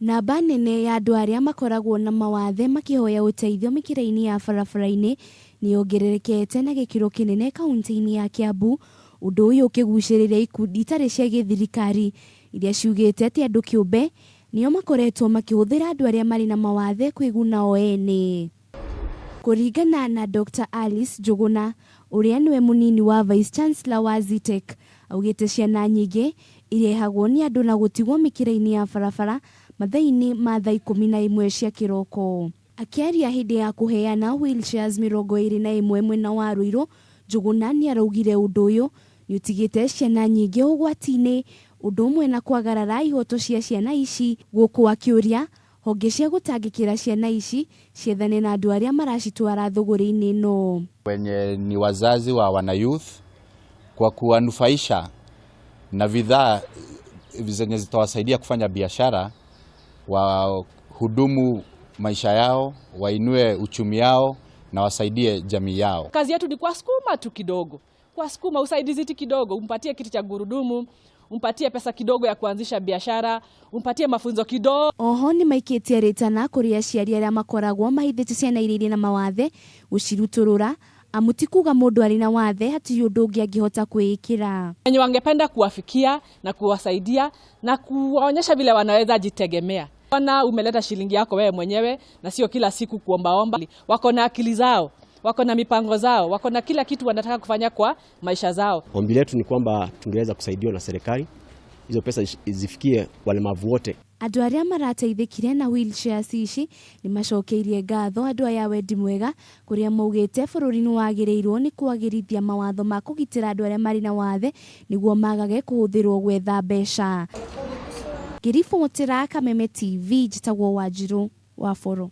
Namba nene ya andu aria makoragwo na mawathe makihoya uteithio mikira-ini ya barabara-ini ni yongererekete na gikiro kinene kaunti-ini ya Kiambu. Undu uyu ukiguciriria ikundi itari cia githirikari iria ciugite ati andu kiumbe nio makoretwo makihuthira andu aria mari na mawathe kwiguna o ene. Kuringana na Dr. Alice Juguna, uria niwe munini wa Vice Chancellor wa Zetech, augite ciana nyingi irehagwo ni andu na gutigwo mikira-ini ya barabara mathaa-ini ma thaa 11 cia kiroko. Akiaria hindi ya kuheana wheelchairs 21 mwena wa Ruiru, Juguna ni araugire undu uyu ni utigite ciana nyingi ugwati-ini, undu umwe na kwagarara ihoto cia ciana ici, guku akiuria honge cia gutangikira ciana ici ciethane na andu aria maracitwara thuguri-ini no. Wenye ni wazazi wa wana youth kwa kuwanufaisha na bidhaa zenye zitawasaidia kufanya biashara, wa hudumu maisha yao, wainue uchumi yao na wasaidie jamii yao. Kazi yetu ni kuwasukuma tu kidogo. Kuwasukuma usaidizi tu kidogo, umpatie kiti cha gurudumu, umpatie pesa kidogo ya kuanzisha biashara, umpatie mafunzo kidogo. Oho ni maikitie ritana kuri aciari aria makoragwo mahithite ciana iria na mawathe guciruturura, amutikuga mundu ari na wathe hati undu ungi angihota kwikira. Wenye wangependa kuwafikia na kuwasaidia na kuwaonyesha vile wanaweza jitegemea. Wana umeleta shilingi yako wewe mwenyewe na sio kila siku kuombaomba. Wako na akili zao, wako na mipango zao, wako na kila kitu wanataka kufanya kwa maisha zao. Ombi letu ni kwamba tungeweza kusaidiwa na serikali, hizo pesa zifikie walemavu wote. Andu aria marateithikire na wheelchairs ici ni macokeirie ngatho andu aya wendi mwega kuria maugite bururi ni wagirirwo ni kwagirithia mawatho ma kugitira andu aria mari na wathe niguo magage kuhuthirwo gwetha mbeca. Giribotera Kameme TV, njitagwo Wanjiru wa Foro.